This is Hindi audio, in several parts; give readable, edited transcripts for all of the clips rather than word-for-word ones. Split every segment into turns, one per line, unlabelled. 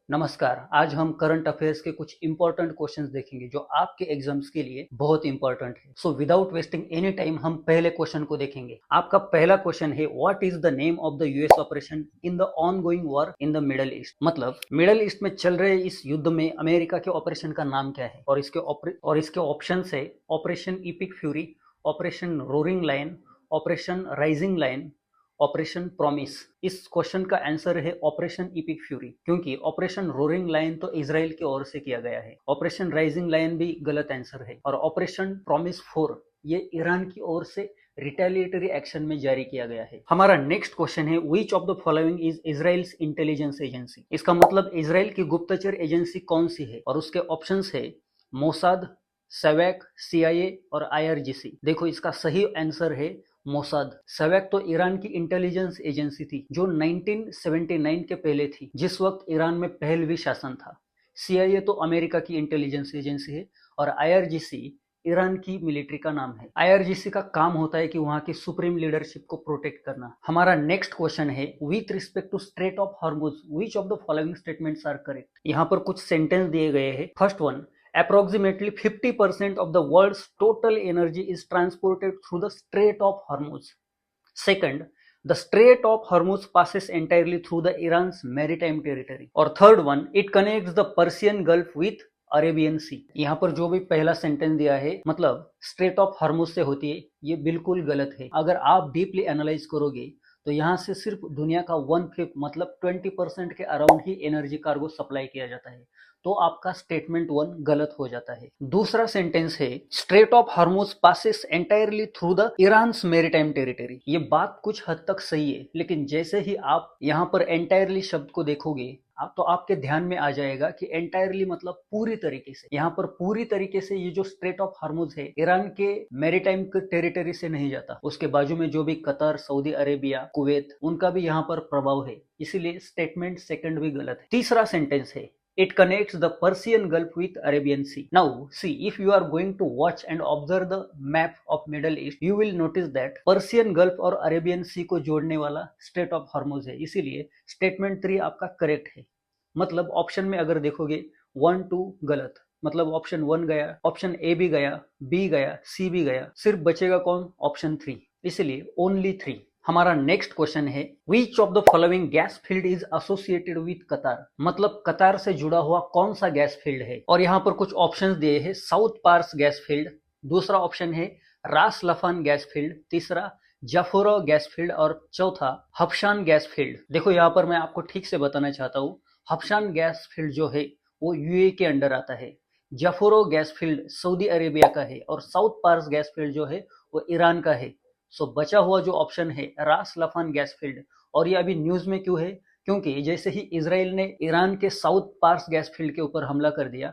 नमस्कार। आज हम करंट अफेयर्स के कुछ इंपॉर्टेंट क्वेश्चंस देखेंगे जो आपके एग्जाम्स के लिए बहुत इंपॉर्टेंट है। So without wasting any time हम पहले क्वेश्चन को देखेंगे। आपका पहला क्वेश्चन है, what is the name of the US operation in the ongoing war in the middle east. मतलब मिडल ईस्ट में चल रहे इस युद्ध में अमेरिका के ऑपरेशन का नाम क्या है। और इसके ऑप्शन है operation epic fury, operation roaring lion, operation rising lion, operation promise. इस क्वेश्चन का आंसर है ऑपरेशन इपिक फ्यूरी, क्योंकि ऑपरेशन रोरिंग लायन तो इजराइल की ओर से किया गया है। ऑपरेशन राइजिंग लायन भी गलत आंसर है। और ऑपरेशन प्रॉमिस 4 ये ईरान की ओर से रिटेलिएटरी एक्शन में जारी किया गया है। हमारा नेक्स्ट क्वेश्चन है, विच of the following is Israel's intelligence agency. इसका मतलब इजराइल की गुप्तचर एजेंसी कौन सी है। और उसके ऑप्शंस है मोसाद, सवैक, सीआईए और आईआरजीसी। देखो इसका सही आंसर है मोसाद। सवैक तो ईरान की इंटेलिजेंस एजेंसी थी जो 1979 के पहले थी, जिस वक्त ईरान में पहलवी शासन था। सीआईए तो अमेरिका की इंटेलिजेंस एजेंसी है और आईआरजीसी ईरान की मिलिट्री का नाम है। आईआरजीसी का काम होता है कि वहां की सुप्रीम लीडरशिप को प्रोटेक्ट करना। हमारा नेक्स्ट क्वेश्चन है, with respect to strait of Hormuz which of the following statements are correct. यहाँ पर कुछ सेंटेंस दिए गए हैं। First one, approximately 50% of the world's total energy is transported through the Strait of Hormuz. Second, the Strait of Hormuz passes entirely through the Iran's maritime territory. और third one, it connects the Persian Gulf with Arabian sea. यहाँ पर जो भी पहला सेंटेंस दिया है मतलब स्ट्रेट ऑफ हॉर्मुज से होती है, ये बिल्कुल गलत है। अगर आप डीपली एनालाइज करोगे तो यहाँ से सिर्फ दुनिया का 1/5 मतलब 20% के अराउंड ही एनर्जी कार्गो सप्लाई किया जाता है। तो आपका स्टेटमेंट 1 गलत हो जाता है। दूसरा सेंटेंस है, straight of Hormuz passes entirely through the Iran's maritime territory. ये बात कुछ हद तक सही है, लेकिन जैसे ही आप यहाँ पर एंटायरली शब्द को देखोगे आप तो आपके ध्यान में आ जाएगा कि एंटायरली मतलब पूरी तरीके से। यहाँ पर पूरी तरीके से ये जो स्ट्रेट ऑफ हॉर्मुज है ईरान के मैरीटाइम टेरिटरी से नहीं जाता। उसके बाजू में जो भी कतर, सऊदी अरेबिया, कुवैत, उनका भी यहाँ पर प्रभाव है। इसीलिए स्टेटमेंट सेकंड भी गलत है। तीसरा सेंटेंस है, it connects the Persian Gulf with Arabian Sea. Now, see, if you are going to watch and observe the map of Middle East, you will notice that Persian Gulf और Arabian Sea को जोड़ने वाला Strait of Hormuz है। इसीलिए स्टेटमेंट 3 आपका करेक्ट है। मतलब ऑप्शन में अगर देखोगे 1, 2 गलत, मतलब ऑप्शन 1 गया, ऑप्शन ए भी गया, बी गया, सी भी गया, सिर्फ बचेगा कौन, ऑप्शन 3। इसलिए ओनली 3। हमारा नेक्स्ट क्वेश्चन है, विच of the following gas field is associated with कतार। मतलब कतार से जुड़ा हुआ कौन सा गैस फील्ड है। और यहाँ पर कुछ ऑप्शंस दिए हैं, साउथ पार्स गैस फील्ड, दूसरा ऑप्शन है रास लफान गैस फील्ड, तीसरा जाफोरो गैस फील्ड और चौथा हबशान गैस फील्ड। देखो यहाँ पर मैं आपको ठीक से बताना चाहता हूँ, हबशान गैस फील्ड जो है वो यूएई के अंडर आता है, जाफोरो गैस फील्ड सऊदी अरेबिया का है और साउथ पार्स गैस फील्ड जो है वो ईरान का है। सो बचा हुआ जो ऑप्शन है रास लफान गैस फील्ड। और ये अभी न्यूज में क्यों है, क्योंकि जैसे ही इजराइल ने ईरान के साउथ पार्स गैस फील्ड के ऊपर हमला कर दिया,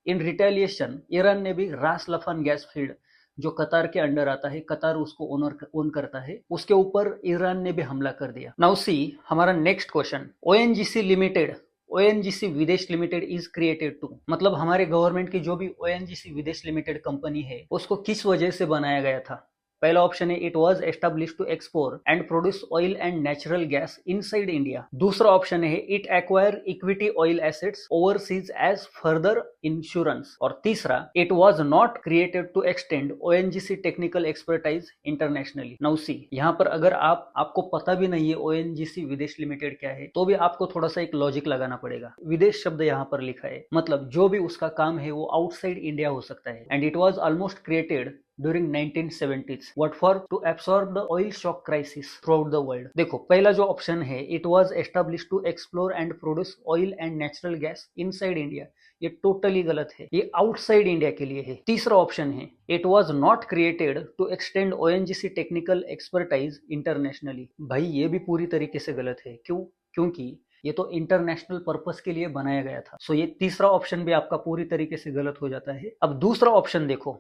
इन रिटेलिएशन ईरान ने भी रास लफान गैस फील्ड जो कतार के अंडर आता है, कतार उसको ओन करता है, उसके ऊपर ईरान ने भी हमला कर दिया। नाउ सी हमारा next question, ONGC limited, ONGC विदेश लिमिटेड इज क्रिएटेड टू। मतलब हमारे गवर्नमेंट की जो भी ओएनजीसी विदेश लिमिटेड कंपनी है उसको किस वजह से बनाया गया था। पहला ऑप्शन है, it was established to explore and produce oil and natural gas inside India. दूसरा ऑप्शन है, it acquire equity oil assets overseas as further insurance. और तीसरा, it was not created to extend ONGC technical expertise internationally. Now see यहाँ पर अगर आपको पता भी नहीं है ओएनजीसी विदेश लिमिटेड क्या है, तो भी आपको थोड़ा सा एक लॉजिक लगाना पड़ेगा। विदेश शब्द यहाँ पर लिखा है, मतलब जो भी उसका काम है वो आउटसाइड इंडिया हो सकता है। And it was almost created during 1970s. What for? To absorb the oil shock crisis throughout the world. देखो पहला जो ऑप्शन है, it was established to explore and produce oil and natural gas inside India, ये टोटली गलत है, ये आउटसाइड इंडिया के लिए है। तीसरा ऑप्शन है, it was not created to extend ONGC technical expertise internationally। भाई ये भी पूरी तरीके से गलत है। क्यों? क्योंकि ये तो इंटरनेशनल पर्पस के लिए बनाया गया था। सो ये तीसरा ऑप्शन भी आपका पूरी तरीके से गलत हो जाता है। अब दूसरा ऑप्शन देखो,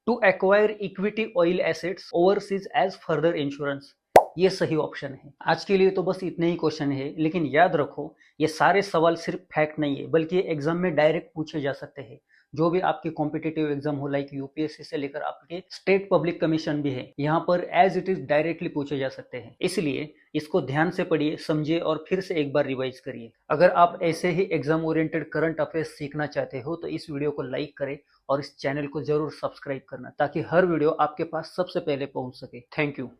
to acquire equity oil assets overseas as further insurance, ये सही ऑप्शन है। आज के लिए तो बस इतने ही क्वेश्चन है, लेकिन याद रखो ये सारे सवाल सिर्फ फैक्ट नहीं है, बल्कि एग्जाम में डायरेक्ट पूछे जा सकते हैं। जो भी आपके कॉम्पिटिटिव एग्जाम हो, लाइक यूपीएससी से लेकर आपके स्टेट पब्लिक कमीशन भी है, यहाँ पर एज इट इज डायरेक्टली पूछे जा सकते हैं। इसलिए इसको ध्यान से पढ़िए, समझिए और फिर से एक बार रिवाइज करिए। अगर आप ऐसे ही एग्जाम ओरिएंटेड करंट अफेयर्स सीखना चाहते हो तो इस वीडियो को लाइक करें और इस चैनल को जरूर सब्सक्राइब करना, ताकि हर वीडियो आपके पास सबसे पहले पहुंच सके। Thank you.